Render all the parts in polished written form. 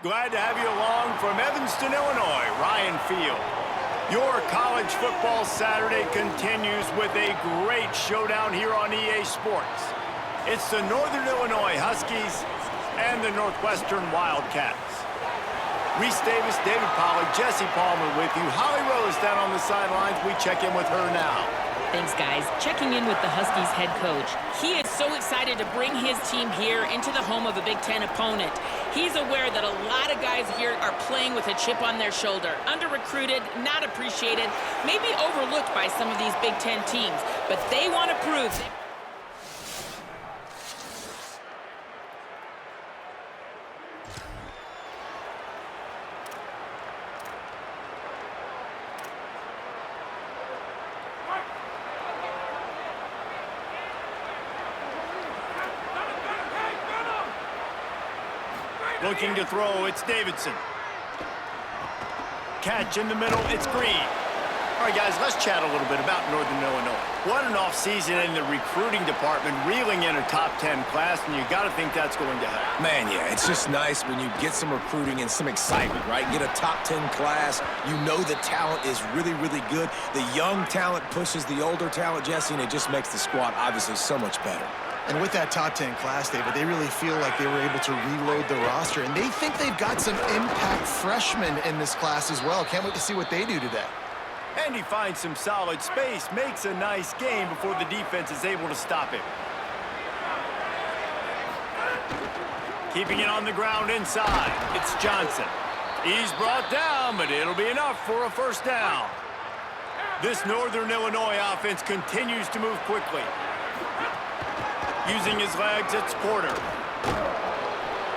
Glad to have you along from Evanston, Illinois, Ryan Field. Your college football Saturday continues with a great showdown here on EA Sports. It's the Northern Illinois Huskies and the Northwestern Wildcats. Reese Davis, David Pollack, Jesse Palmer with you. Holly Rose down on the sidelines. We check in with her now. Thanks, guys. Checking in with the Huskies head coach. He is so excited to bring his team here into the home of a Big Ten opponent. He's aware that a lot of guys here are playing with a chip on their shoulder. Under-recruited, not appreciated, maybe overlooked by some of these Big Ten teams. But they want to prove that. Looking to throw, it's Davidson. Catch in the middle, it's Green. All right, guys, let's chat a little bit about Northern Illinois. What an off-season in the recruiting department, reeling in a top 10 class, and you got to think that's going to help. Man, yeah, it's just nice when you get some recruiting and some excitement, right? Get a top 10 class. You know the talent is really, really good. The young talent pushes the older talent, Jesse, and it just makes the squad obviously so much better. And with that top 10 class, David, they really feel like they were able to reload the roster. And they think they've got some impact freshmen in this class as well. Can't wait to see what they do today. And he finds some solid space, makes a nice game before the defense is able to stop him. Keeping it on the ground inside, it's Johnson. He's brought down, but it'll be enough for a first down. This Northern Illinois offense continues to move quickly. Using his legs, it's Porter.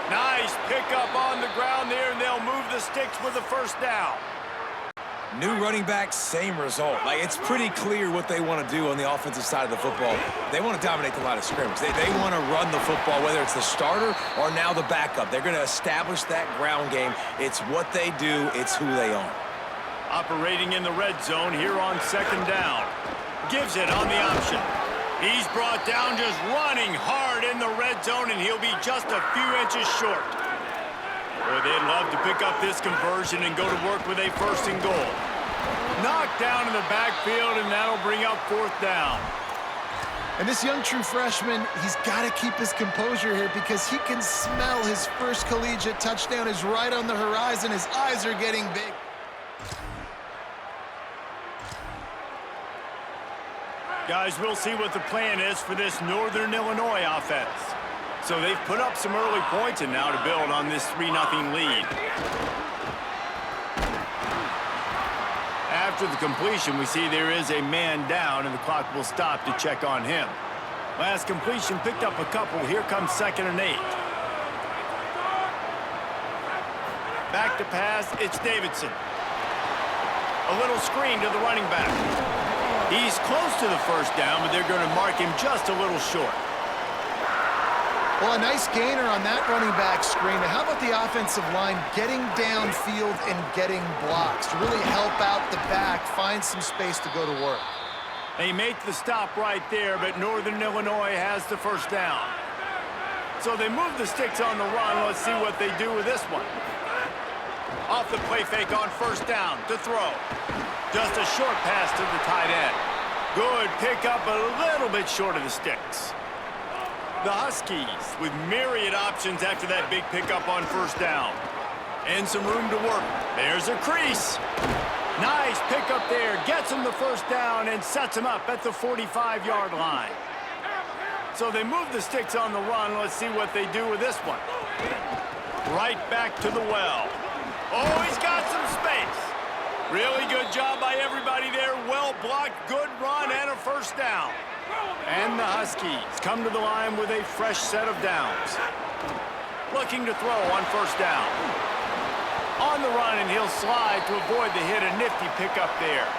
Nice pickup on the ground there, and they'll move the sticks with a first down. New running back, same result. Like, it's pretty clear what they want to do on the offensive side of the football. They want to dominate the line of scrimmage. They want to run the football, whether it's the starter or now the backup. They're going to establish that ground game. It's what they do. It's who they are. Operating in the red zone here on second down. Gives it on the option. He's brought down, just running hard in the red zone, and he'll be just a few inches short. Boy, they'd love to pick up this conversion and go to work with a first and goal. Knocked down in the backfield, and that'll bring up fourth down. And this young true freshman, he's got to keep his composure here because he can smell his first collegiate touchdown is right on the horizon. His eyes are getting big. Guys, we'll see what the plan is for this Northern Illinois offense. So they've put up some early points and now to build on this 3-0 lead. After the completion, we see there is a man down and the clock will stop to check on him. Last completion picked up a couple. Here comes 2nd and 8. Back to pass, it's Davidson. A little screen to the running back. He's close to the first down, but they're going to mark him just a little short. Well, a nice gainer on that running back screen. Now, how about the offensive line getting downfield and getting blocks to really help out the back, find some space to go to work? They make the stop right there, but Northern Illinois has the first down. So they move the sticks on the run. Let's see what they do with this one. Off the play fake on first down to throw. Just a short pass to the tight end. Good pickup, a little bit short of the sticks. The Huskies with myriad options after that big pickup on first down. And some room to work. There's a crease. Nice pickup there. Gets him the first down and sets him up at the 45-yard line. So they move the sticks on the run. Let's see what they do with this one. Right back to the well. Oh, he's got some space. Really good job by everybody there. Well blocked, good run, and a first down. And the Huskies come to the line with a fresh set of downs. Looking to throw on first down. On the run, and he'll slide to avoid the hit. A nifty pickup there.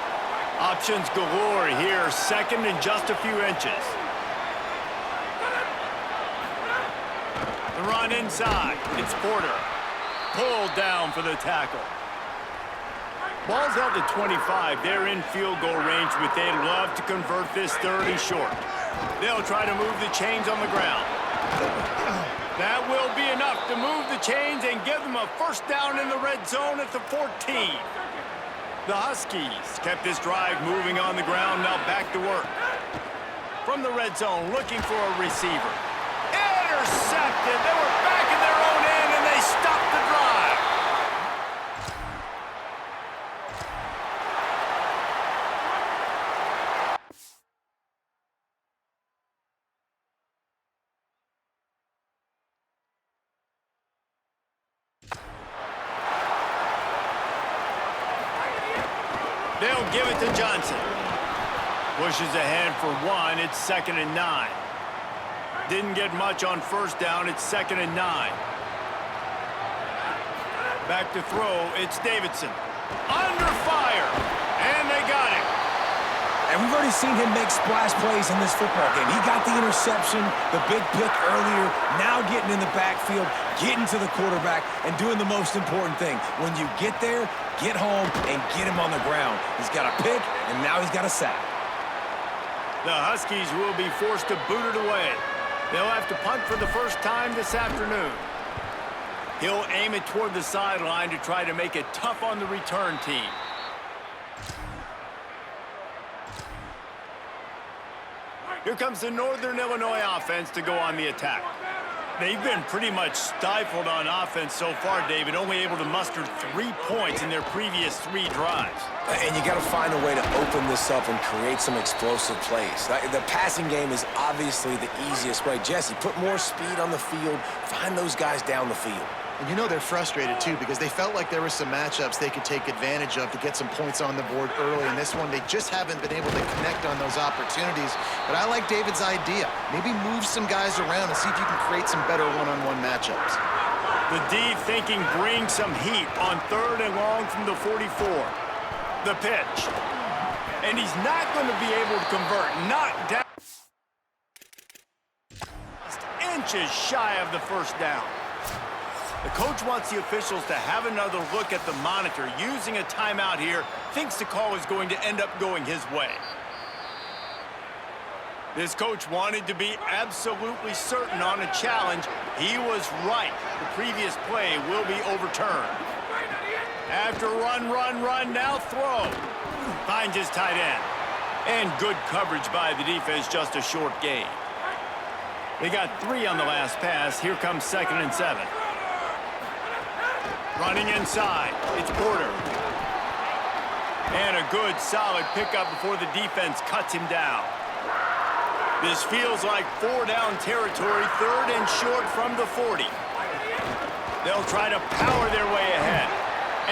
Options galore here. 2nd and just a few inches. The run inside. It's Porter. Pulled down for the tackle. Ball's held to 25. They're in field goal range, but they'd love to convert this 3rd and short. They'll try to move the chains on the ground. That will be enough to move the chains and give them a first down in the red zone at the 14. The Huskies kept this drive moving on the ground, now back to work. From the red zone, looking for a receiver. Intercepted! They were back in their own end, and they stopped the drive. They'll give it to Johnson. Pushes ahead for one. It's 2nd and 9. Didn't get much on first down. It's 2nd and 9. Back to throw. It's Davidson. Under fire. And they got it. And we've already seen him make splash plays in this football game. He got the interception, the big pick earlier, now getting in the backfield, getting to the quarterback, and doing the most important thing. When you get there, get home and get him on the ground. He's got a pick, and now he's got a sack. The Huskies will be forced to boot it away. They'll have to punt for the first time this afternoon. He'll aim it toward the sideline to try to make it tough on the return team. Here comes the Northern Illinois offense to go on the attack. They've been pretty much stifled on offense so far, David, only able to muster 3 points in their previous 3 drives. And you got to find a way to open this up and create some explosive plays. The passing game is obviously the easiest way. Jesse, put more speed on the field, find those guys down the field. And you know they're frustrated, too, because they felt like there were some matchups they could take advantage of to get some points on the board early. In this one, they just haven't been able to connect on those opportunities. But I like David's idea. Maybe move some guys around and see if you can create some better one-on-one matchups. The D thinking brings some heat on 3rd and long from the 44. The pitch. And he's not going to be able to convert. Not down. Just inches shy of the first down. The coach wants the officials to have another look at the monitor. Using a timeout here, thinks the call is going to end up going his way. This coach wanted to be absolutely certain on a challenge. He was right. The previous play will be overturned. After run, now throw. Finds his tight end. And good coverage by the defense, just a short gain. They got 3 on the last pass. Here comes 2nd and 7. Running inside, it's Porter. And a good, solid pickup before the defense cuts him down. This feels like 4-down territory, 3rd and short from the 40. They'll try to power their way ahead.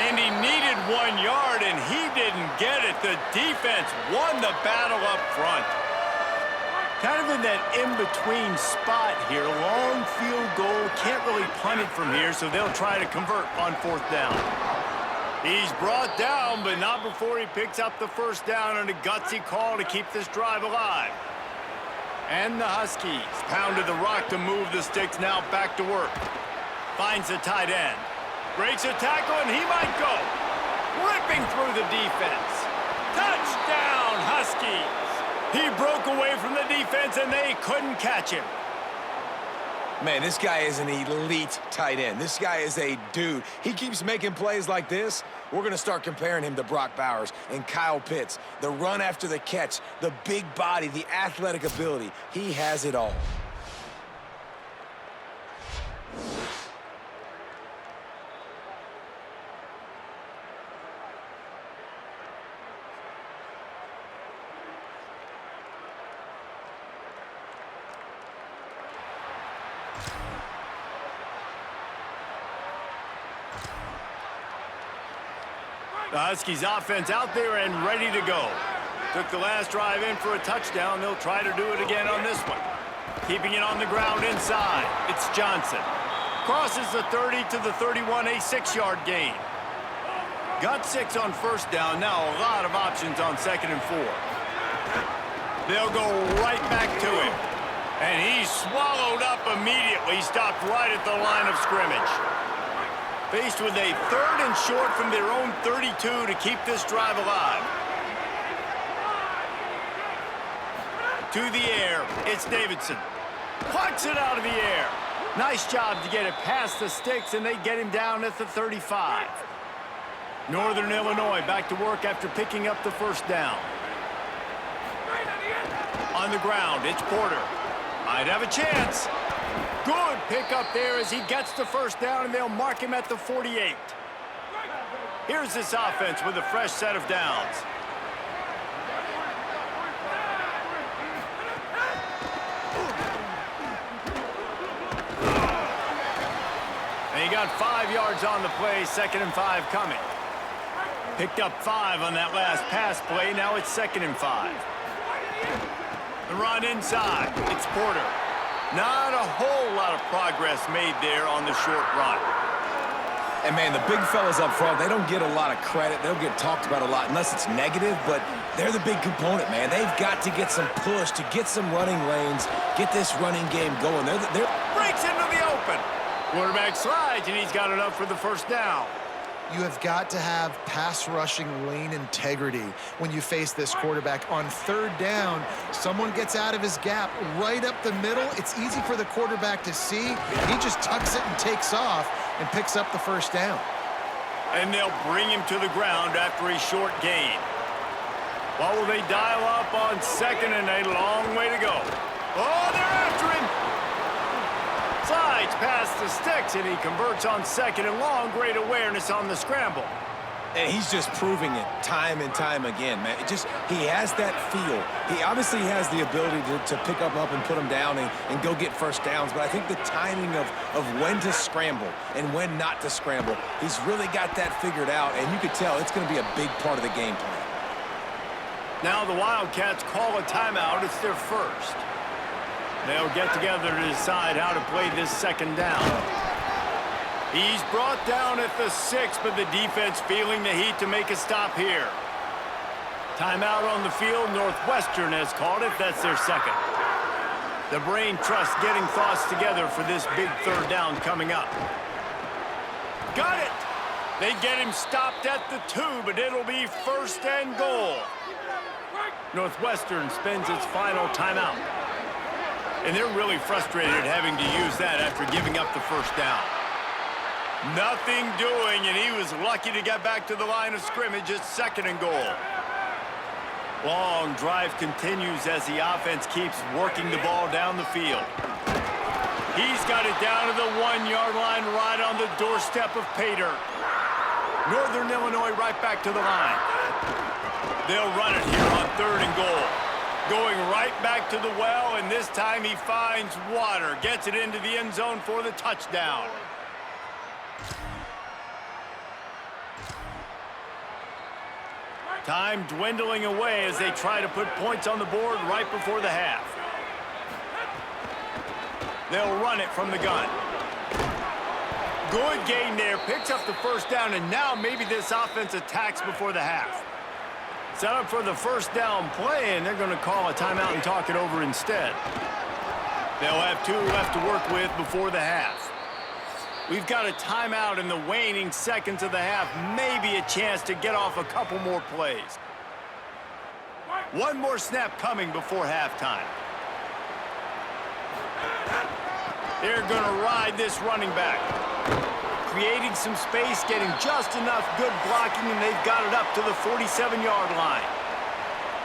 And he needed 1 yard, and he didn't get it. The defense won the battle up front. Kind of in that in-between spot here. Long field goal. Can't really punt it from here, so they'll try to convert on 4th down. He's brought down, but not before he picks up the first down on a gutsy call to keep this drive alive. And the Huskies pounded the rock to move the sticks, now back to work. Finds the tight end. Breaks a tackle, and he might go. Ripping through the defense. Touchdown, Huskies. He broke away from the defense, and they couldn't catch him. Man, this guy is an elite tight end. This guy is a dude. He keeps making plays like this. We're going to start comparing him to Brock Bowers and Kyle Pitts. The run after the catch, the big body, the athletic ability. He has it all. The Huskies offense out there and ready to go. Took the last drive in for a touchdown. They'll try to do it again on this one. Keeping it on the ground inside. It's Johnson. Crosses the 30 to the 31, a 6-yard gain. Got 6 on first down. Now a lot of options on 2nd and 4. They'll go right back to him. And he's swallowed up immediately. Stopped right at the line of scrimmage. Faced with a 3rd and short from their own 32 to keep this drive alive. To the air, it's Davidson. Plucks it out of the air. Nice job to get it past the sticks, and they get him down at the 35. Northern Illinois back to work after picking up the first down. On the ground, it's Porter. Might have a chance. Good pickup there as he gets the first down, and they'll mark him at the 48. Here's this offense with a fresh set of downs. And he got 5 yards on the play, 2nd and 5 coming. Picked up 5 on that last pass play. Now it's 2nd and 5. The run inside. It's Porter. Not a whole lot of progress made there on the short run. And, man, the big fellas up front, they don't get a lot of credit. They'll get talked about a lot unless it's negative, but they're the big component, man. They've got to get some push, to get some running lanes, get this running game going. They're breaks into the open. Quarterback slides, and he's got enough for the first down. You have got to have pass rushing lane integrity when you face this quarterback. On 3rd down, someone gets out of his gap right up the middle. It's easy for the quarterback to see. He just tucks it and takes off and picks up the first down. And they'll bring him to the ground after a short gain. What will they dial up on 2nd and a long way to go? Oh, they're after him. Slides past the sticks, and he converts on 2nd and long. Great awareness on the scramble. And he's just proving it time and time again, man. He has that feel. He obviously has the ability to pick up and put him down and go get first downs, but I think the timing of when to scramble and when not to scramble, he's really got that figured out, and you could tell it's going to be a big part of the game plan. Now the Wildcats call a timeout. It's their first. They'll get together to decide how to play this 2nd down. He's brought down at the 6, but the defense feeling the heat to make a stop here. Timeout on the field. Northwestern has called it. That's their 2nd. The brain trust getting thoughts together for this big 3rd down coming up. Got it! They get him stopped at the 2, but it'll be 1st and goal. Northwestern spends its final timeout. And they're really frustrated having to use that after giving up the first down. Nothing doing, and he was lucky to get back to the line of scrimmage at 2nd and goal. Long drive continues as the offense keeps working the ball down the field. He's got it down to the 1-yard line right on the doorstep of Pater. Northern Illinois right back to the line. They'll run it here on 3rd and goal. Going right back to the well, and this time he finds water. Gets it into the end zone for the touchdown. Time dwindling away as they try to put points on the board right before the half. They'll run it from the gun. Good gain there. Picks up the first down, and now maybe this offense attacks before the half. Set up for the first down play, and they're going to call a timeout and talk it over instead. They'll have 2 left to work with before the half. We've got a timeout in the waning seconds of the half. Maybe a chance to get off a couple more plays. One more snap coming before halftime. They're going to ride this running back. Creating some space, getting just enough good blocking, and they've got it up to the 47-yard line.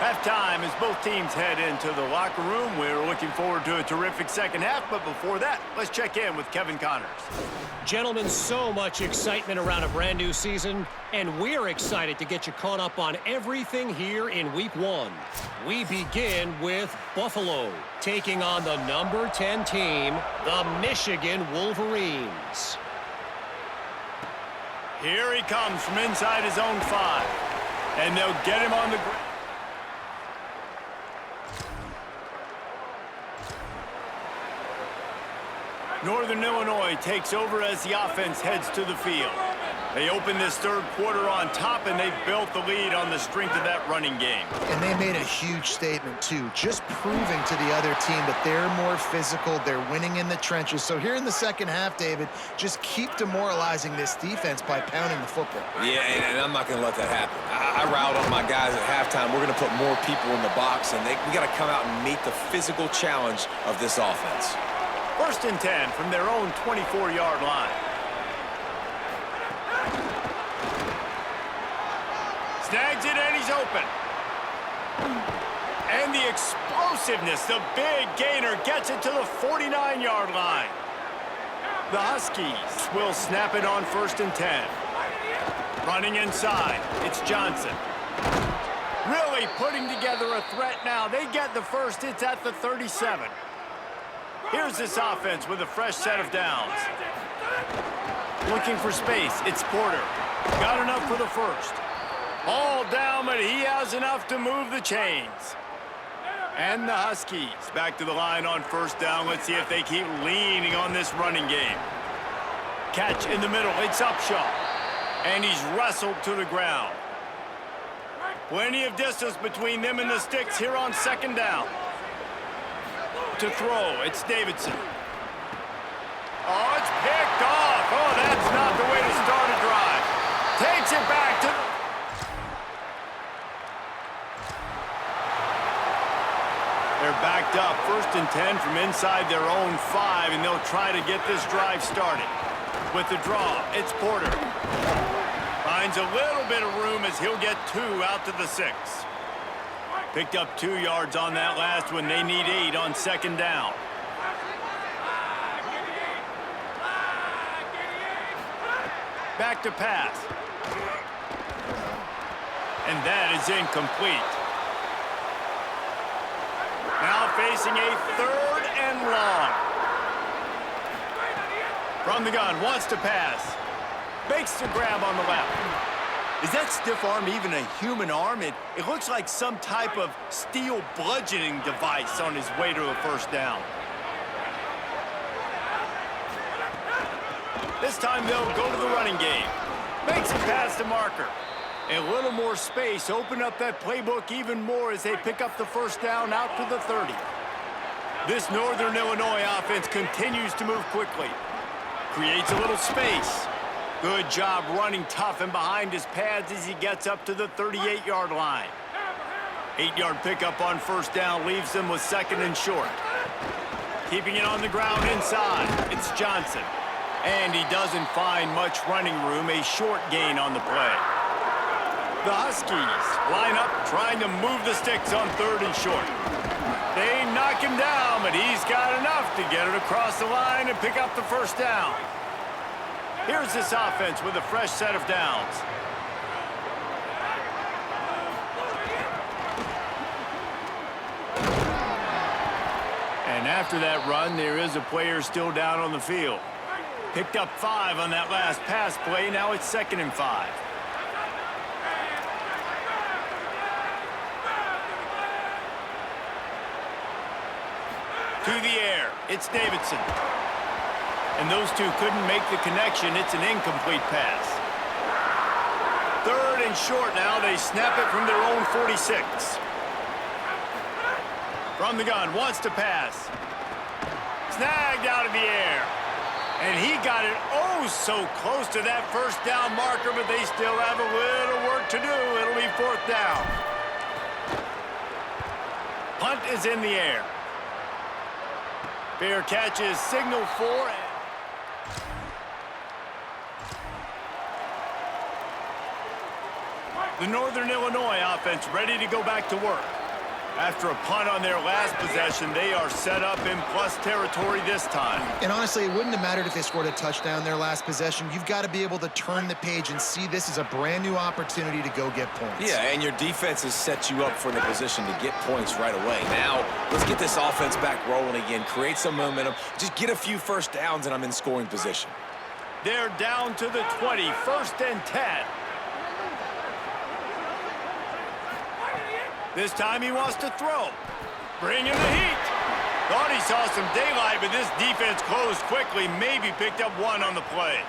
Halftime as both teams head into the locker room. We're looking forward to a terrific second half, but before that, let's check in with Kevin Connors. Gentlemen, so much excitement around a brand new season, and we're excited to get you caught up on everything here in Week 1. We begin with Buffalo, taking on the number 10 team, the Michigan Wolverines. Here he comes from inside his own 5, and they'll get him on the ground. Northern Illinois takes over as the offense heads to the field. They open this 3rd quarter on top, and they've built the lead on the strength of that running game. And they made a huge statement, too, just proving to the other team that they're more physical, they're winning in the trenches. So here in the second half, David, just keep demoralizing this defense by pounding the football. Yeah, and I'm not going to let that happen. I riled up my guys at halftime. We're going to put more people in the box, and we got to come out and meet the physical challenge of this offense. First and 10 from their own 24-yard line. Snags it, and he's open. And the explosiveness, the big gainer, gets it to the 49-yard line. The Huskies will snap it on first and 10. Running inside, it's Johnson. Really putting together a threat now. They get the first, it's at the 37. Here's this offense with a fresh set of downs. Looking for space, it's Porter. Got enough for the first. All down, but he has enough to move the chains. And the Huskies back to the line on first down. Let's see if they keep leaning on this running game. Catch in the middle, it's Upshaw. And he's wrestled to the ground. Plenty of distance between them and the sticks here on second down. To throw, it's Davidson. Oh, it's picked off. Oh, that's not the way to start a drive. Takes it back to... They're backed up, first and 10 from inside their own 5, and they'll try to get this drive started. With the draw, it's Porter. Finds a little bit of room as he'll get 2 out to the 6. Picked up 2 yards on that last one. They need 8 on second down. Back to pass. And that is incomplete. Now facing a third and long. From the gun, wants to pass. Makes the grab on the left. Is that stiff arm even a human arm? It looks like some type of steel bludgeoning device on his way to a first down. This time they'll go to the running game. Makes it past the marker. A little more space, open up that playbook even more as they pick up the first down out to the 30. This Northern Illinois offense continues to move quickly. Creates a little space. Good job running tough and behind his pads as he gets up to the 38-yard line. 8-yard pickup on first down leaves them with second and short. Keeping it on the ground inside, it's Johnson. And he doesn't find much running room, a short gain on the play. The Huskies line up trying to move the sticks on third and short. They knock him down, but he's got enough to get it across the line and pick up the first down. Here's this offense with a fresh set of downs. And after that run, there is a player still down on the field. Picked up 5 on that last pass play. Now it's second and 5. To the air, it's Davidson. And those two couldn't make the connection. It's an incomplete pass. Third and short now. They snap it from their own 46. From the gun, wants to pass. Snagged out of the air. And he got it oh so close to that first down marker, but they still have a little work to do. It'll be fourth down. Punt is in the air. Fair catch is signaled for. The Northern Illinois offense ready to go back to work. After a punt on their last possession, they are set up in plus territory this time. And honestly, it wouldn't have mattered if they scored a touchdown their last possession. You've got to be able to turn the page and see this as a brand new opportunity to go get points. Yeah, and your defense has set you up for the position to get points right away. Now, let's get this offense back rolling again, create some momentum, just get a few first downs, and I'm in scoring position. They're down to the 20, first and 10. This time he wants to throw. Bring in the heat. Thought he saw some daylight, but this defense closed quickly. Maybe picked up 1 on the play.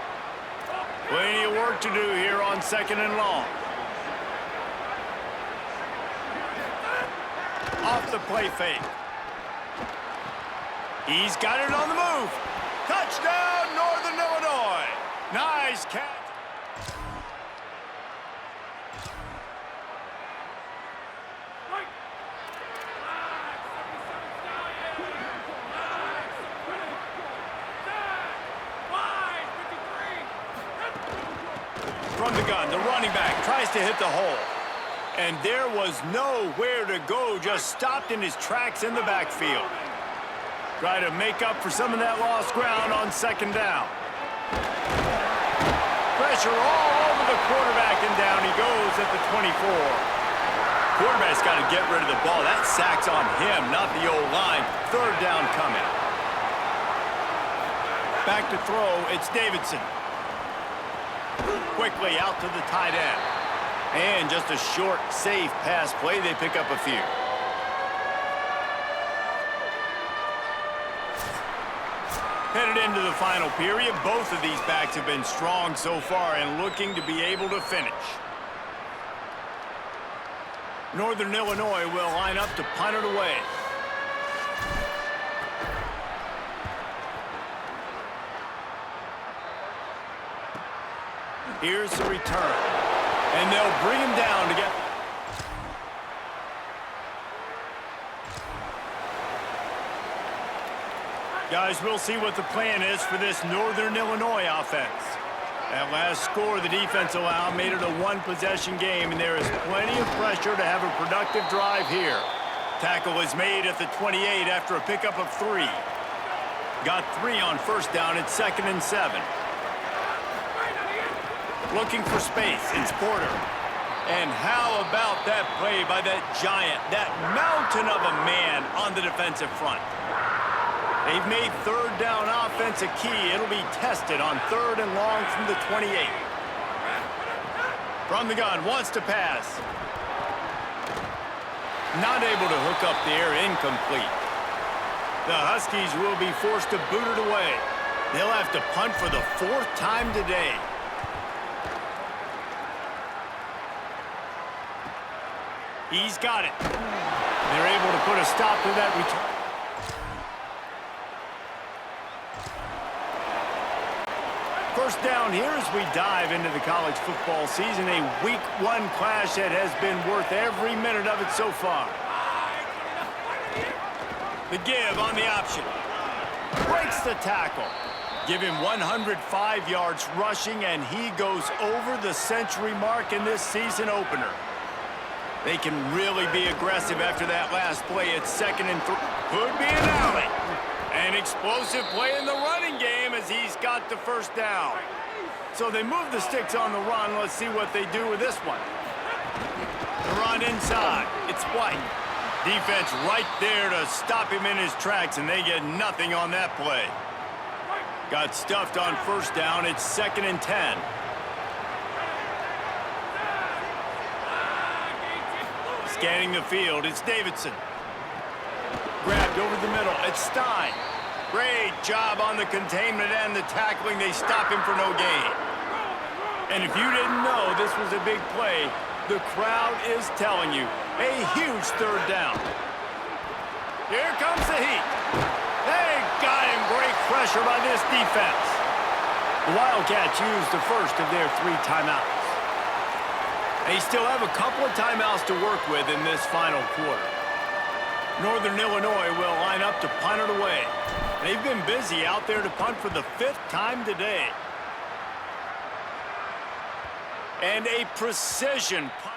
Plenty of work to do here on second and long. Off the play fake. He's got it on the move. Touchdown, Northern Illinois. Nice catch. Tries to hit the hole. And there was nowhere to go, just stopped in his tracks in the backfield. Try to make up for some of that lost ground on second down. Pressure all over the quarterback, and down he goes at the 24. Quarterback's got to get rid of the ball. That sack's on him, not the O-line. Third down coming. Back to throw, it's Davidson. Quickly out to the tight end. And just a short, safe pass play. They pick up a few. Headed into the final period, both of these backs have been strong so far and looking to be able to finish. Northern Illinois will line up to punt it away. Here's the return. And they'll bring him down to get... Guys, we'll see what the plan is for this Northern Illinois offense. That last score the defense allowed made it a one-possession game, and there is plenty of pressure to have a productive drive here. Tackle is made at the 28 after a pickup of 3. Got 3 on first down at 2nd and 7. Looking for space, it's Porter. And how about that play by that giant, that mountain of a man on the defensive front? They've made third down offense a key. It'll be tested on 3rd and long from the 28. From the gun, wants to pass. Not able to hook up there, incomplete. The Huskies will be forced to boot it away. They'll have to punt for the 4th time today. He's got it. They're able to put a stop to that return. First down here as we dive into the college football season. A week 1 clash that has been worth every minute of it so far. The give on the option. Breaks the tackle. Give him 105 yards rushing, and he goes over the century mark in this season opener. They can really be aggressive after that last play. It's 2nd and 3. Could be an alley. An explosive play in the running game as he's got the first down. So they move the sticks on the run. Let's see what they do with this one. The run inside. It's White. Defense right there to stop him in his tracks, and they get nothing on that play. Got stuffed on first down. It's 2nd and 10. Scanning the field, it's Davidson. Grabbed over the middle, it's Stein. Great job on the containment and the tackling. They stop him for no gain. And if you didn't know this was a big play, the crowd is telling you, a huge 3rd down. Here comes the heat. They got him. Great pressure by this defense. The Wildcats used the first of their 3 timeouts. They still have a couple of timeouts to work with in this final quarter. Northern Illinois will line up to punt it away. They've been busy out there to punt for the 5th time today. And a precision punt.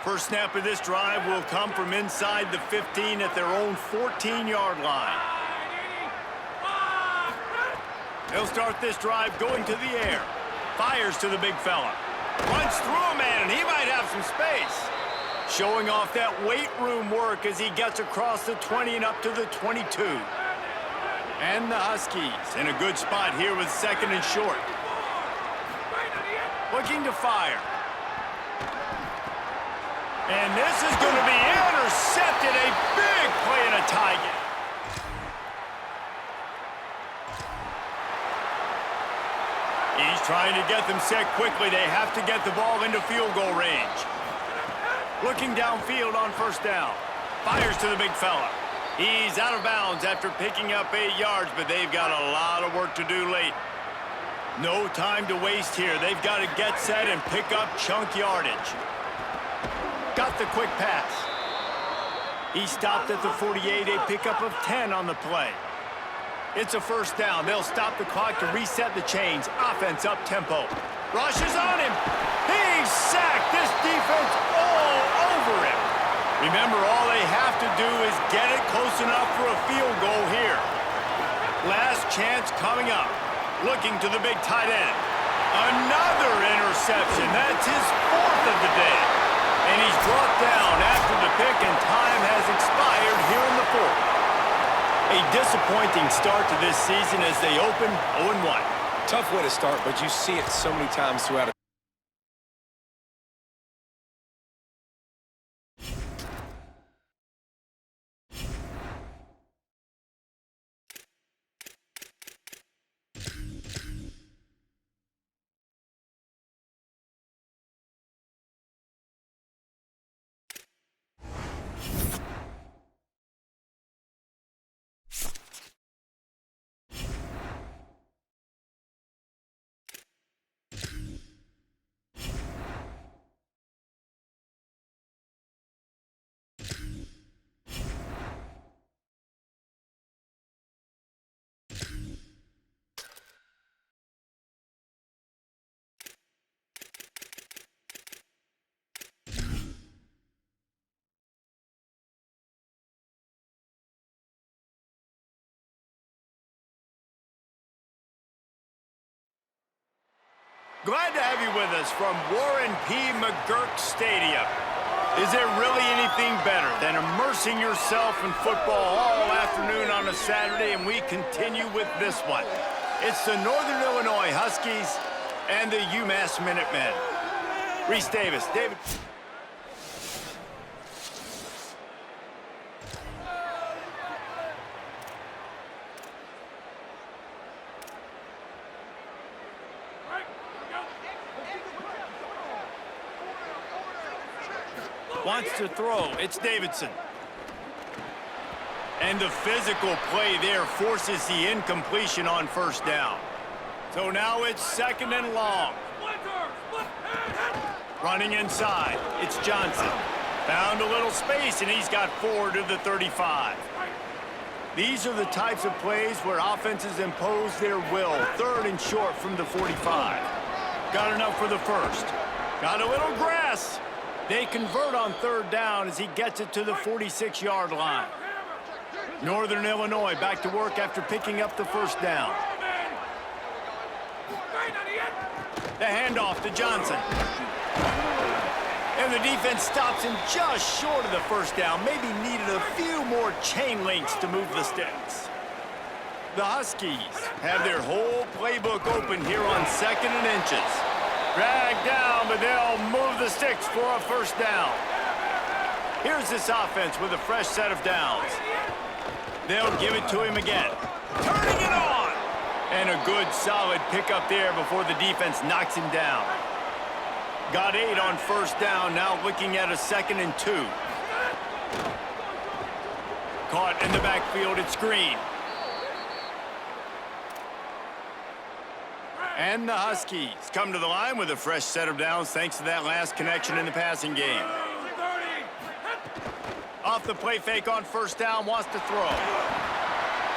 First snap of this drive will come from inside the 15 at their own 14-yard line. They'll start this drive going to the air. Fires to the big fella. Runs through a man, and he might have some space. Showing off that weight room work as he gets across the 20 and up to the 22. And the Huskies in a good spot here with 2nd and short. Looking to fire. And this is going to be intercepted. A big play and a tie game. He's trying to get them set quickly. They have to get the ball into field goal range. Looking downfield on first down. Fires to the big fella. He's out of bounds after picking up 8 yards, but they've got a lot of work to do late. No time to waste here. They've got to get set and pick up chunk yardage. Got the quick pass. He stopped at the 48, a pickup of 10 on the play. It's a first down. They'll stop the clock to reset the chains. Offense up tempo. Rushes on him. He's sacked. This defense all over him. Remember, all they have to do is get it close enough for a field goal here. Last chance coming up. Looking to the big tight end. Another interception. That's his 4th of the day. And he's brought down after the pick, and time has expired here in the 4th. A disappointing start to this season as they open 0-1. Tough way to start, but you see it so many times throughout it. Glad to have you with us from Warren P. McGurk Stadium. Is there really anything better than immersing yourself in football all afternoon on a Saturday? And we continue with this one. It's the Northern Illinois Huskies and the UMass Minutemen. Reese Davis. David. Wants to throw. It's Davidson. And the physical play there forces the incompletion on first down. So now it's 2nd and long. Running inside. It's Johnson. Found a little space, and he's got 4 to the 35. These are the types of plays where offenses impose their will. 3rd and short from the 45. Got enough for the first. Got a little grass. They convert on 3rd down as he gets it to the 46-yard line. Northern Illinois back to work after picking up the first down. The handoff to Johnson. And the defense stops him just short of the first down. Maybe needed a few more chain links to move the sticks. The Huskies have their whole playbook open here on 2nd and inches. Dragged down, but they'll move the sticks for a first down. Here's this offense with a fresh set of downs. They'll give it to him again. Turning it on! And a good, solid pickup there before the defense knocks him down. Got 8 on first down, now looking at a 2nd and 2. Caught in the backfield, it's Green. And the Huskies come to the line with a fresh set of downs thanks to that last connection in the passing game. Off the play fake on first down, wants to throw.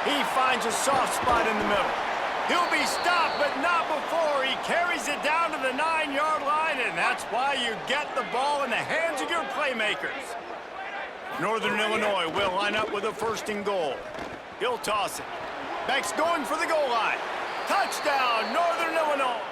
He finds a soft spot in the middle. He'll be stopped, but not before he carries it down to the 9-yard line, and that's why you get the ball in the hands of your playmakers. Northern Illinois will line up with a 1st and goal. He'll toss it. Beck's going for the goal line. Touchdown, Northern Illinois.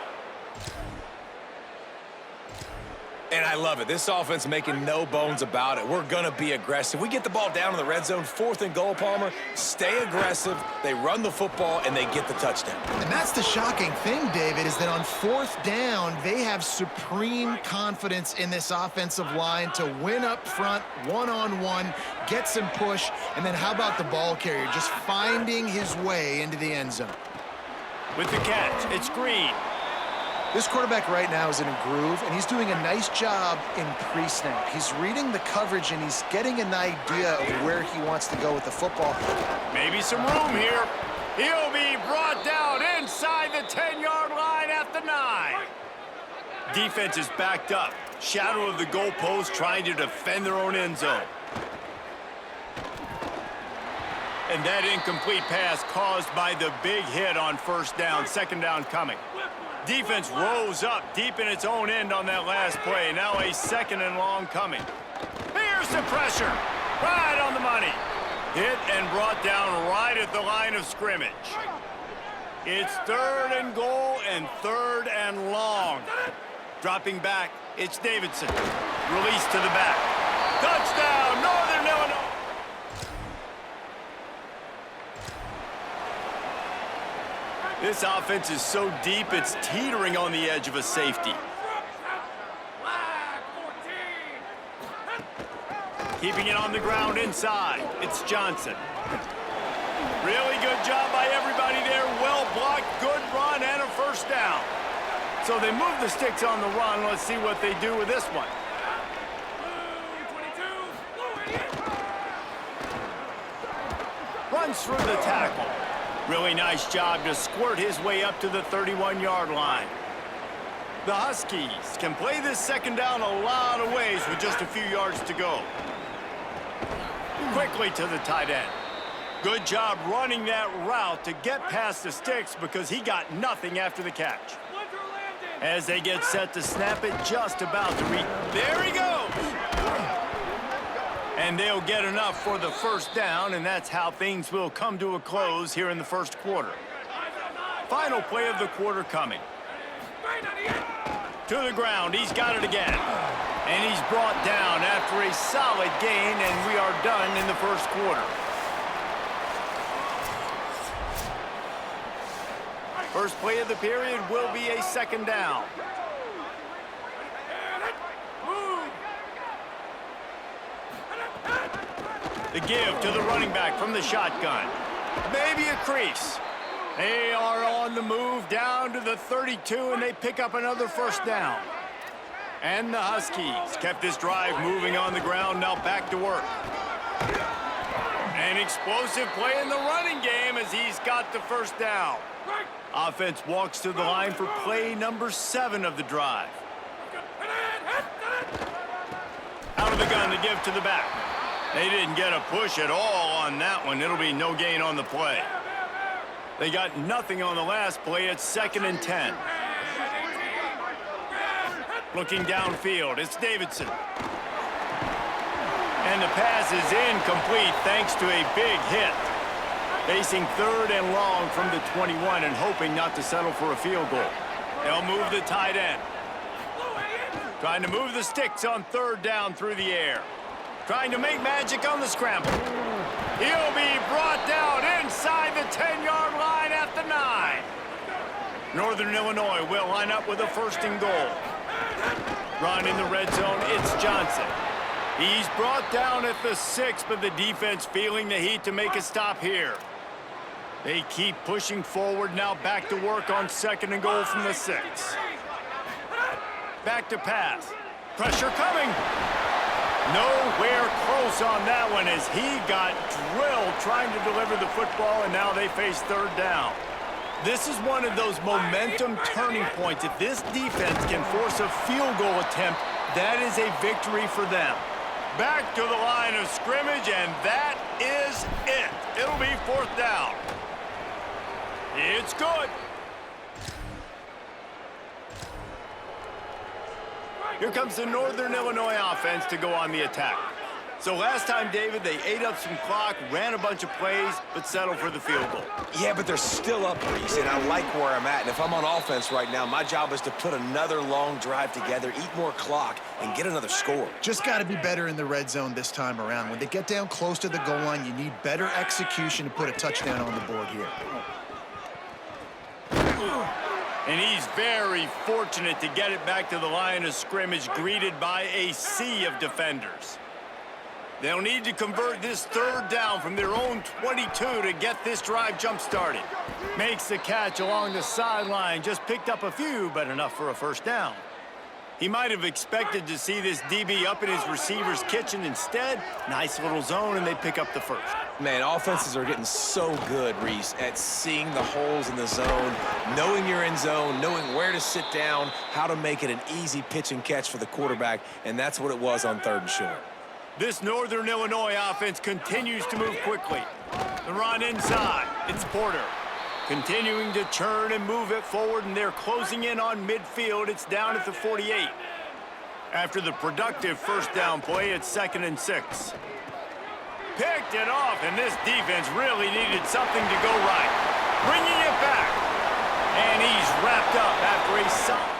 And I love it. This offense making no bones about it. We're going to be aggressive. We get the ball down in the red zone, 4th and goal, Palmer. Stay aggressive. They run the football, and they get the touchdown. And that's the shocking thing, David, is that on 4th down, they have supreme confidence in this offensive line to win up front, one-on-one, get some push, and then how about the ball carrier just finding his way into the end zone? With the catch, it's Green. This quarterback right now is in a groove, and he's doing a nice job in pre-snap. He's reading the coverage, and he's getting an idea of where he wants to go with the football. Maybe some room here. He'll be brought down inside the 10-yard line at the 9. Defense is backed up. Shadow of the goalpost trying to defend their own end zone. And that incomplete pass caused by the big hit on first down, second down coming. Defense rose up deep in its own end on that last play. Now a second and long coming. Here's the pressure. Right on the money. Hit and brought down right at the line of scrimmage. It's third and goal and third and long. Dropping back, it's Davidson. Release to the back. Touchdown, Northern Illinois. This offense is so deep, it's teetering on the edge of a safety. Keeping it on the ground inside. It's Johnson. Really good job by everybody there. Well blocked, good run, and a first down. So they move the sticks on the run. Let's see what they do with this one. Runs through the tackle. Really nice job to squirt his way up to the 31-yard line. The Huskies can play this second down a lot of ways with just a few yards to go. Quickly to the tight end. Good job running that route to get past the sticks because he got nothing after the catch. As they get set to snap it, just about to reach. There he goes! And they'll get enough for the first down, and that's how things will come to a close here in the first quarter. Final play of the quarter coming. To the ground, he's got it again. And he's brought down after a solid gain, and we are done in the first quarter. First play of the period will be a second down. The give to the running back from the shotgun. Maybe a crease. They are on the move down to the 32, and they pick up another first down. And the Huskies kept this drive moving on the ground, now back to work. An explosive play in the running game as he's got the first down. Offense walks to the line for play number 7 of the drive. Out of the gun to give to the back. They didn't get a push at all on that one. It'll be no gain on the play. They got nothing on the last play. It's 2nd and 10. Looking downfield, it's Davidson. And the pass is incomplete thanks to a big hit. Facing 3rd and long from the 21 and hoping not to settle for a field goal. They'll move the tight end. Trying to move the sticks on 3rd down through the air. Trying to make magic on the scramble. He'll be brought down inside the 10-yard line at the 9. Northern Illinois will line up with a 1st and goal. Run in the red zone, it's Johnson. He's brought down at the 6, but the defense feeling the heat to make a stop here. They keep pushing forward, now back to work on 2nd and goal from the 6. Back to pass. Pressure coming. Nowhere close on that one as he got drilled trying to deliver the football, and now they face 3rd down. This is one of those momentum turning points. If this defense can force a field goal attempt, that is a victory for them. Back to the line of scrimmage, and that is it. It'll be 4th down. It's good. Here comes the Northern Illinois offense to go on the attack. So last time, David, they ate up some clock, ran a bunch of plays, but settled for the field goal. Yeah, but they're still up, Reese, and I like where I'm at. And if I'm on offense right now, my job is to put another long drive together, eat more clock, and get another score. Just got to be better in the red zone this time around. When they get down close to the goal line, you need better execution to put a touchdown on the board here. And he's very fortunate to get it back to the line of scrimmage, greeted by a sea of defenders. They'll need to convert this 3rd down from their own 22 to get this drive jump-started. Makes the catch along the sideline, just picked up a few, but enough for a first down. He might have expected to see this DB up in his receiver's kitchen. Instead, nice little zone, and they pick up the first. Man, offenses are getting so good, Reese, at seeing the holes in the zone, knowing you're in zone, knowing where to sit down, how to make it an easy pitch and catch for the quarterback, and that's what it was on 3rd and short. This Northern Illinois offense continues to move quickly. The run inside. It's Porter. Continuing to churn and move it forward, and they're closing in on midfield. It's down at the 48. After the productive first down play, it's 2nd and 6. Picked it off, and this defense really needed something to go right. Bringing it back. And he's wrapped up after a solid.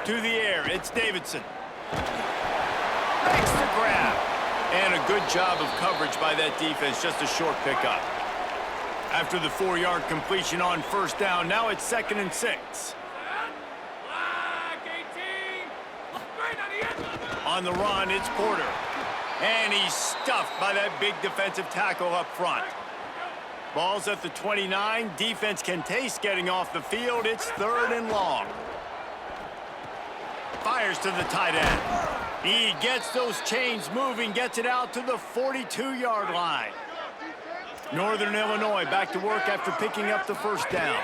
To the air, it's Davidson. Makes the grab. And a good job of coverage by that defense, just a short pickup. After the 4-yard completion on first down, now it's 2nd and 6. On the run, it's Porter. And he's stuffed by that big defensive tackle up front. Ball's at the 29. Defense can taste getting off the field. It's 3rd and long. Fires to the tight end. He gets those chains moving, gets it out to the 42-yard line. Northern Illinois back to work after picking up the first down.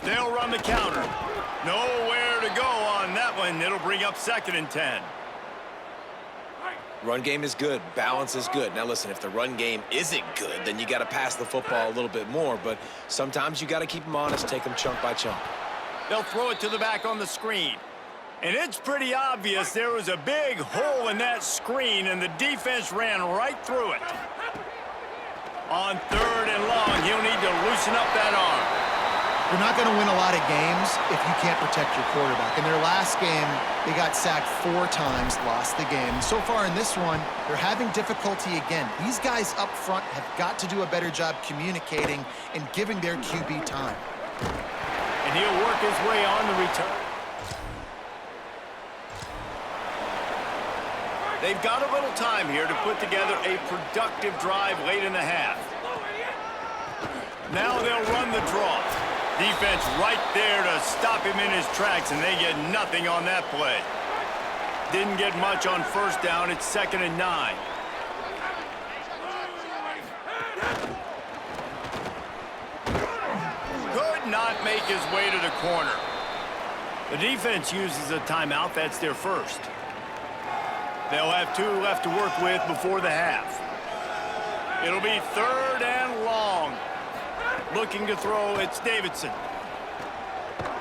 They'll run the counter. Nowhere to go on that one. It'll bring up 2nd and 10. Run game is good. Balance is good. Now, listen, if the run game isn't good, then you got to pass the football a little bit more. But sometimes you got to keep them honest, take them chunk by chunk. They'll throw it to the back on the screen. And it's pretty obvious there was a big hole in that screen, and the defense ran right through it. On 3rd and long, he'll need to loosen up that arm. You're not going to win a lot of games if you can't protect your quarterback. In their last game, they got sacked 4 times, lost the game. So far in this one, they're having difficulty again. These guys up front have got to do a better job communicating and giving their QB time. And he'll work his way on the return. They've got a little time here to put together a productive drive late in the half. Now they'll run the draw. Defense right there to stop him in his tracks, and they get nothing on that play. Didn't get much on first down. It's 2nd and 9. Could not make his way to the corner. The defense uses a timeout. That's their first. They'll have 2 left to work with before the half. It'll be 3rd and long. Looking to throw, it's Davidson.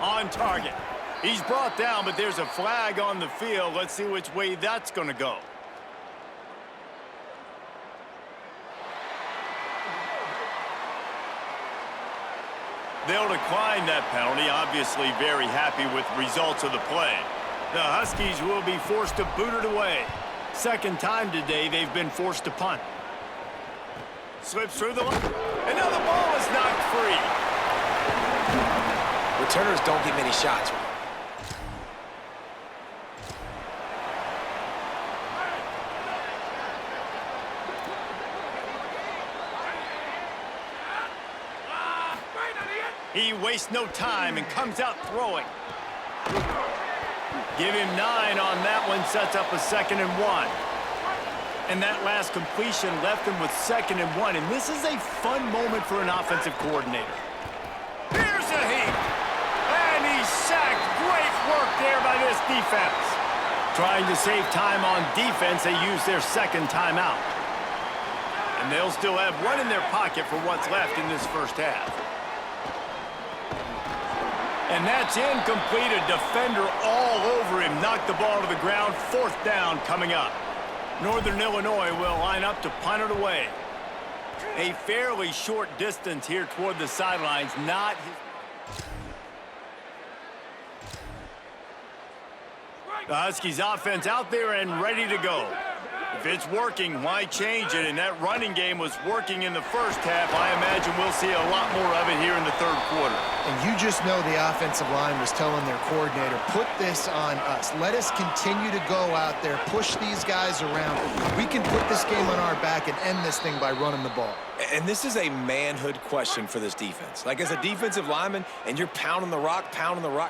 On target. He's brought down, but there's a flag on the field. Let's see which way that's going to go. They'll decline that penalty, obviously very happy with the results of the play. The Huskies will be forced to boot it away. Second time today they've been forced to punt. Slips through the line. And now the ball is knocked free. Returners don't get many shots. He wastes no time and comes out throwing. Give him 9 on that one, sets up a 2nd and 1. And that last completion left him with 2nd and 1. And this is a fun moment for an offensive coordinator. Here's a heap. And he's sacked. Great work there by this defense. Trying to save time on defense, they use their 2nd timeout. And they'll still have 1 in their pocket for what's left in this first half. And that's incomplete. A defender all over him. Knocked the ball to the ground. 4th down coming up. Northern Illinois will line up to punt it away. A fairly short distance here toward the sidelines. Not his... The Huskies offense out there and ready to go. If it's working, why change it? And that running game was working in the first half. I imagine we'll see a lot more of it here in the 3rd quarter. And you just know the offensive line was telling their coordinator, put this on us. Let us continue to go out there, push these guys around. We can put this game on our back and end this thing by running the ball. And this is a manhood question for this defense. Like, as a defensive lineman, and you're pounding the rock,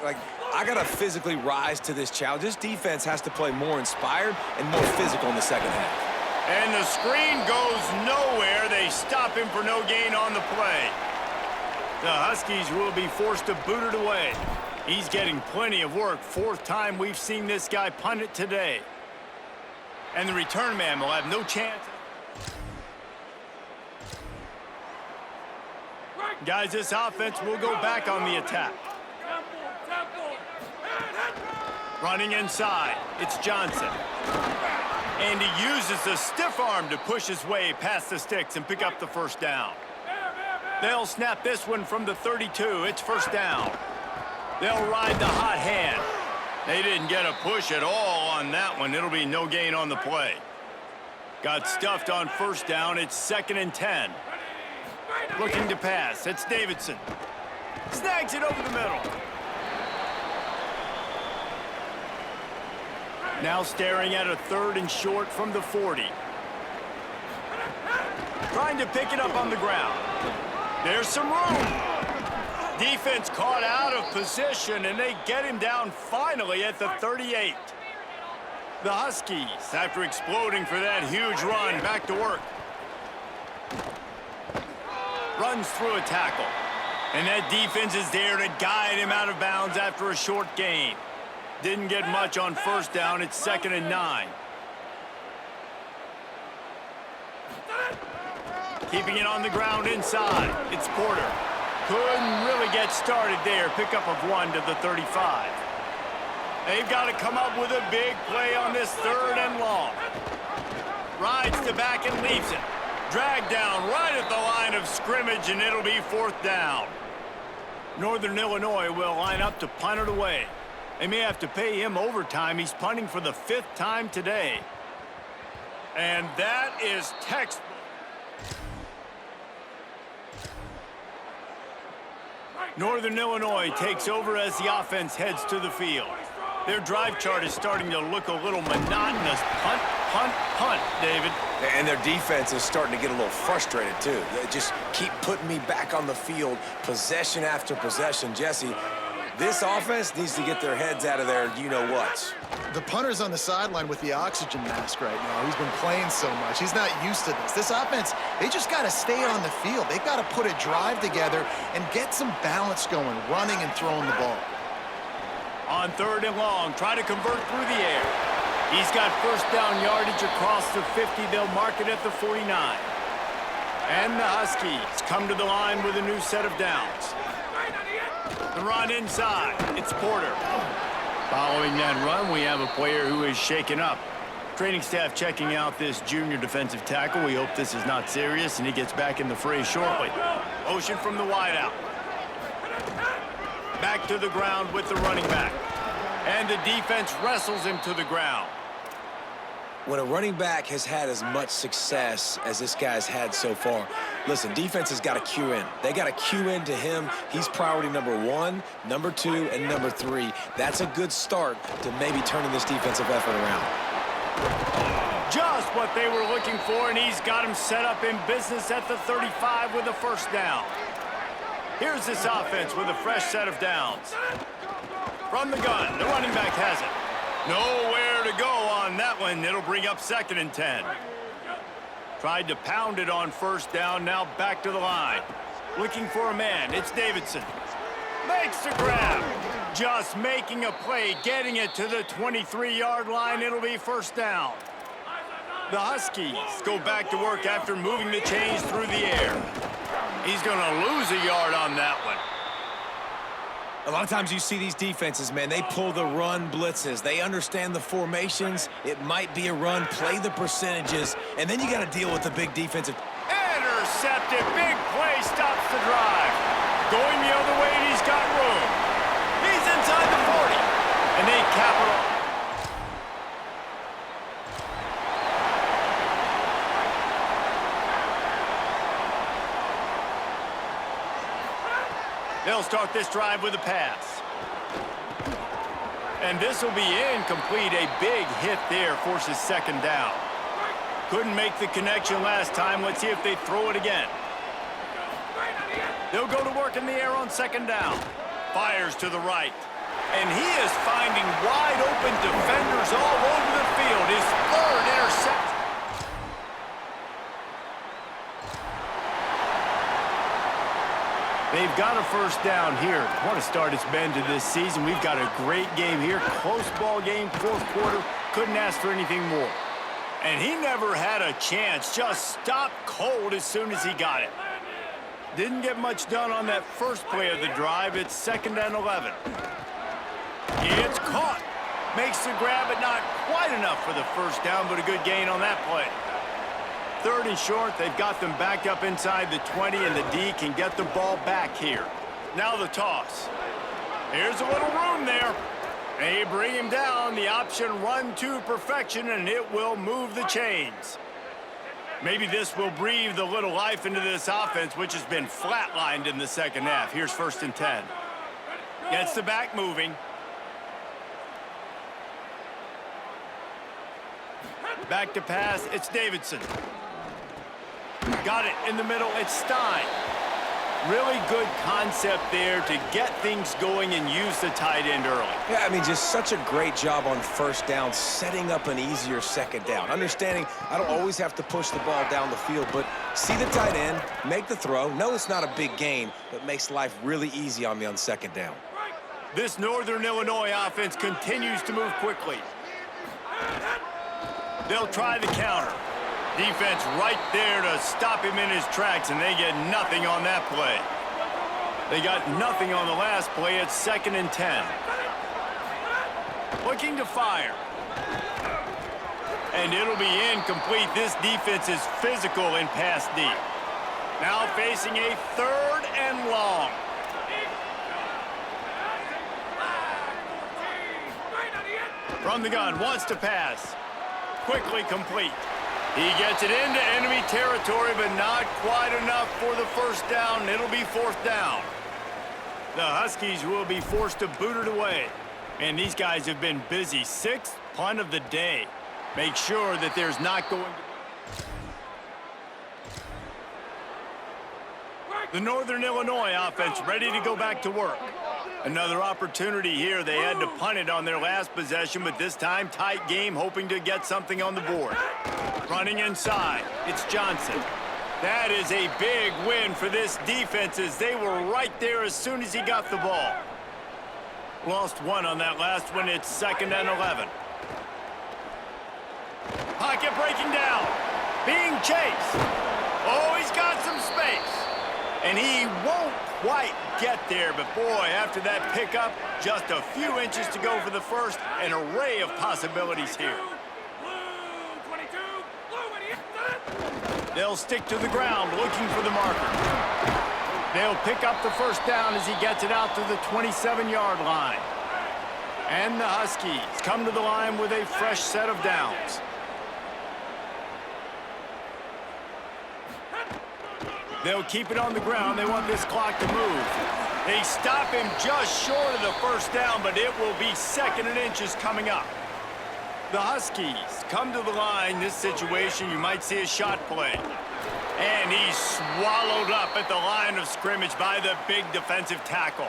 like, I got to physically rise to this challenge. This defense has to play more inspired and more physical in the second half. And the screen goes nowhere. They stop him for no gain on the play. The Huskies will be forced to boot it away. He's getting plenty of work. Fourth time we've seen this guy punt it today. And the return man will have no chance. Guys, this offense will go back on the attack. Running inside, it's Johnson. And he uses the stiff arm to push his way past the sticks and pick up the first down. They'll snap this one from the 32. It's first down. They'll ride the hot hand. They didn't get a push at all on that one. It'll be no gain on the play. Got stuffed on first down. It's 2nd and 10. Looking to pass. It's Davidson. Snags it over the middle. Now staring at a 3rd and short from the 40. Trying to pick it up on the ground. There's some room. Defense caught out of position, and they get him down finally at the 38. The Huskies, after exploding for that huge run, back to work. Runs through a tackle. And that defense is there to guide him out of bounds after a short gain. Didn't get much on first down. It's 2nd and 9. Keeping it on the ground inside. It's Porter. Couldn't really get started there. Pickup of 1 to the 35. They've got to come up with a big play on this 3rd and long. Rides the back and leaves it. Dragged down right at the line of scrimmage, and it'll be 4th down. Northern Illinois will line up to punt it away. They may have to pay him overtime. He's punting for the 5th time today. And that is textbook. Northern Illinois takes over as the offense heads to the field. Their drive chart is starting to look a little monotonous. Punt, punt, punt, David. And their defense is starting to get a little frustrated, too. They just keep putting me back on the field, possession after possession. Jesse, this offense needs to get their heads out of their you-know-whats. The punter's on the sideline with the oxygen mask right now. He's been playing so much. He's not used to this. This offense, they just got to stay on the field. They've got to put a drive together and get some balance going, running and throwing the ball. On 3rd and long, try to convert through the air. He's got first down yardage across the 50. They'll mark it at the 49. And the Huskies come to the line with a new set of downs. The run inside. It's Porter. Following that run, we have a player who is shaken up. Training staff checking out this junior defensive tackle. We hope this is not serious, and he gets back in the fray shortly. Motion from the wideout. Back to the ground with the running back. And the defense wrestles him to the ground. When a running back has had as much success as this guy's had so far, listen, defense has got to cue in. They got to cue in to him. He's priority number 1, number 2, and number 3. That's a good start to maybe turning this defensive effort around. Just what they were looking for, and he's got him set up in business at the 35 with a first down. Here's this offense with a fresh set of downs. From the gun, the running back has it. Nowhere to go on that one. It'll bring up 2nd and 10. Tried to pound it on first down, now back to the line. Looking for a man, it's Davidson. Makes the grab. Just making a play, getting it to the 23-yard line. It'll be first down. The Huskies go back to work after moving the chains through the air. He's going to lose a yard on that one. A lot of times you see these defenses, man, they pull the run blitzes. They understand the formations. It might be a run, play the percentages, and then you got to deal with the big defensive. Intercepted. Big play stops the drive. Going the other way, and he's got room. He's inside the 40. And they capitalize. They'll start this drive with a pass. And this will be incomplete. A big hit there forces 2nd down. Couldn't make the connection last time. Let's see if they throw it again. They'll go to work in the air on 2nd down. Fires to the right. And he is finding wide open defenders all over the field. His 3rd interception. They've got a first down here. What a start it's been to this season. We've got a great game here. Close ball game, fourth quarter. Couldn't ask for anything more. And he never had a chance. Just stopped cold as soon as he got it. Didn't get much done on that first play of the drive. It's 2nd and 11. It's caught. Makes the grab, but not quite enough for the first down, but a good gain on that play. 3rd and short. They've got them backed up inside the 20, and the D can get the ball back here. Now the toss. Here's a little room there. They bring him down. The option run to perfection, and it will move the chains. Maybe this will breathe a little life into this offense, which has been flatlined in the second half. Here's 1st and 10. Gets the back moving. Back to pass. It's Davidson. Got it in the middle. It's Stein. Really good concept there to get things going and use the tight end early. Yeah, I mean, just such a great job on first down, setting up an easier second down. Understanding I don't always have to push the ball down the field, but see the tight end, make the throw. No, it's not a big gain, but makes life really easy on me on second down. This Northern Illinois offense continues to move quickly. They'll try the counter. Defense right there to stop him in his tracks, and they get nothing on that play. They got nothing on the last play. It's 2nd and 10. Looking to fire. And it'll be incomplete. This defense is physical in pass deep. Now facing a 3rd and long. From the gun, wants to pass. Quickly complete. He gets it into enemy territory, but not quite enough for the first down. It'll be 4th down. The Huskies will be forced to boot it away. And these guys have been busy. 6th punt of the day. Make sure that there's not going to... The Northern Illinois offense ready to go back to work. Another opportunity here. They had to punt it on their last possession, but this time tight game, hoping to get something on the board. Running inside, it's Johnson. That is a big win for this defense as they were right there as soon as he got the ball. Lost one on that last one. It's 2nd and 11. Pocket breaking down. Being chased. Oh, he's got some space. And he won't quite get there, but boy, after that pickup, just a few inches to go for the first. An array of possibilities here. They'll stick to the ground looking for the marker. They'll pick up the first down as he gets it out to the 27-yard line. And the Huskies come to the line with a fresh set of downs. They'll keep it on the ground. They want this clock to move. They stop him just short of the first down, but it will be 2nd and inches coming up. The Huskies come to the line. This situation, you might see a shot play. And he's swallowed up at the line of scrimmage by the big defensive tackle.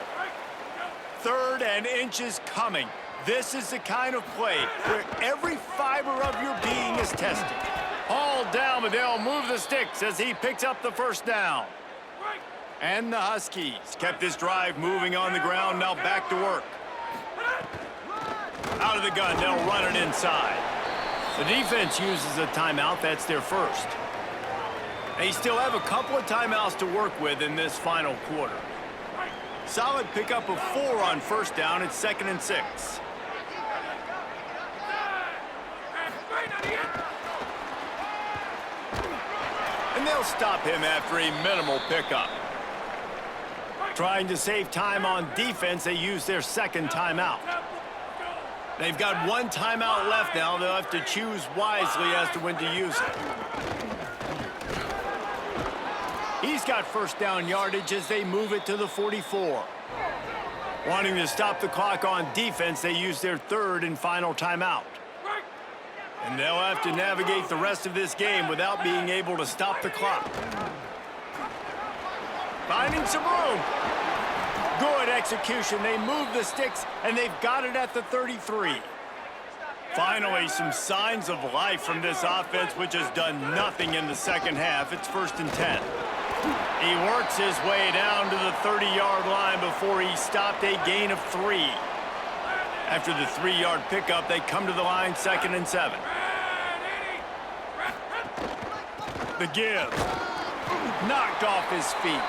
3rd and inches coming. This is the kind of play where every fiber of your being is tested. All down, but they'll move the sticks as he picks up the first down. And the Huskies kept this drive moving on the ground. Now back to work. Out of the gun, they'll run it inside. The defense uses a timeout. That's their first. They still have a couple of timeouts to work with in this final quarter. Solid pickup of 4 on first down. It's 2nd and 6. And they'll stop him after a minimal pickup. Trying to save time on defense, they use their 2nd timeout. They've got 1 timeout left now. They'll have to choose wisely as to when to use it. He's got first down yardage as they move it to the 44. Wanting to stop the clock on defense, they use their 3rd and final timeout. And they'll have to navigate the rest of this game without being able to stop the clock. Finding some room. Good execution. They move the sticks, and they've got it at the 33. Finally, some signs of life from this offense, which has done nothing in the second half. It's 1st and 10. He works his way down to the 30-yard line before he stopped a gain of 3. After the 3-yard pickup, they come to the line 2nd and 7. The give. Knocked off his feet.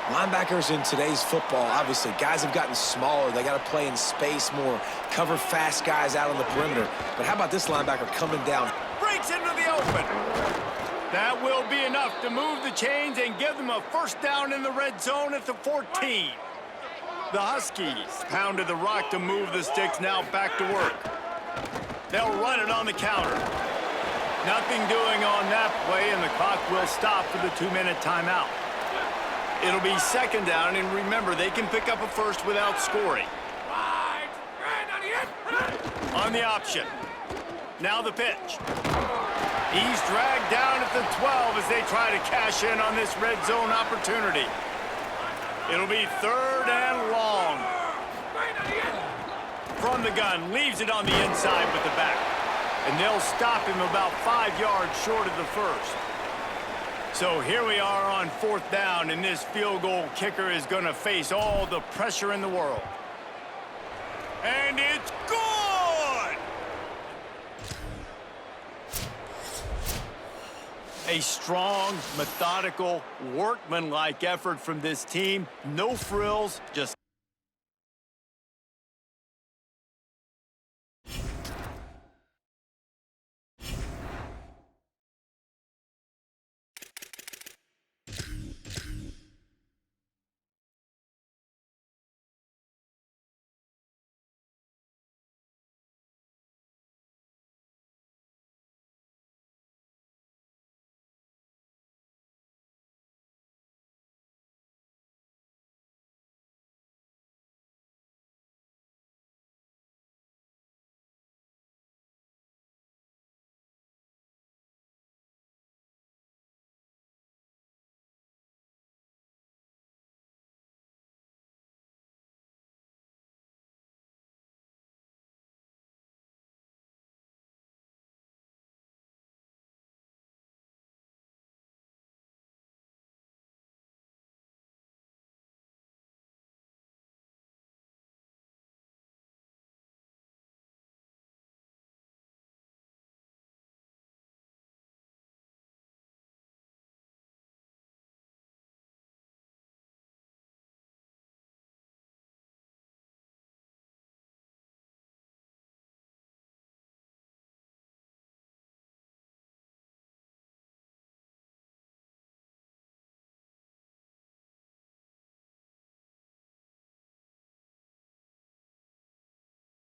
Linebackers in today's football, obviously, guys have gotten smaller. They got to play in space more, cover fast guys out on the perimeter. But how about this linebacker coming down? Breaks into the open. That will be enough to move the chains and give them a first down in the red zone at the 14. The Huskies pounded the rock to move the sticks, now back to work. They'll run it on the counter. Nothing doing on that play, and the clock will stop for the 2-minute timeout. It'll be 2nd down, and remember, they can pick up a first without scoring. On the option. Now the pitch. He's dragged down at the 12 as they try to cash in on this red zone opportunity. It'll be 3rd and long. From the gun, leaves it on the inside with the back. And they'll stop him about 5 yards short of the first. So here we are on 4th down, and this field goal kicker is going to face all the pressure in the world. And it's good! A strong, methodical, workmanlike effort from this team. No frills, just